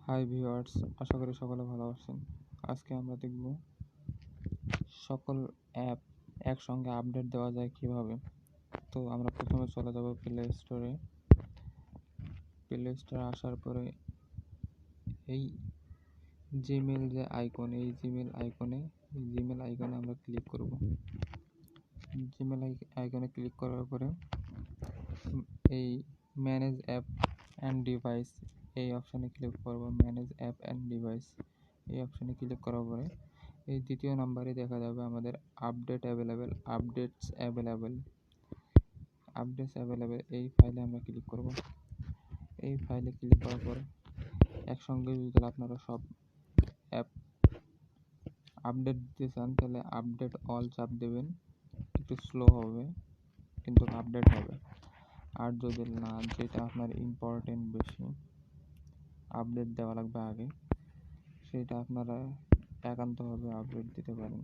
Hi viewers, আশা করি সকলে ভালো আছেন। আজকে আমরা দেখব সকল অ্যাপ একসঙ্গে আপডেট দেওয়া যায় কিভাবে। তো আমরা প্রথমে চলে যাব প্লে স্টোরে। প্লে স্টোরে আসার পরে এই জিমেল যে আইকন, এই জিমেল আইকনে আমরা ক্লিক করব। জিমেল আইকনে ক্লিক করার পরে এই ম্যানেজ অ্যাপ অ্যান্ড ডিভাইস এই অপশানে ক্লিক করব। ম্যানেজ অ্যাপ অ্যান্ড ডিভাইস এই অপশানে ক্লিক করার পরে এই দ্বিতীয় নাম্বারে দেখা যাবে আমাদের আপডেটস অ্যাভেলেবেল এই ফাইলে আমরা ক্লিক করব। এই ফাইলে ক্লিক করার পর একসঙ্গে যদি আপনারা সব অ্যাপ আপডেট দিতে চান তাহলে আপডেট অল চাপ দেবেন। একটু স্লো হবে কিন্তু আপডেট হবে। আর যদি না, যেটা আপনার ইম্পর্টেন্ট বেশি আপডেট দেওয়া লাগবে আগে, সেটা আপনারা একান্তভাবে আপডেট দিতে পারেন।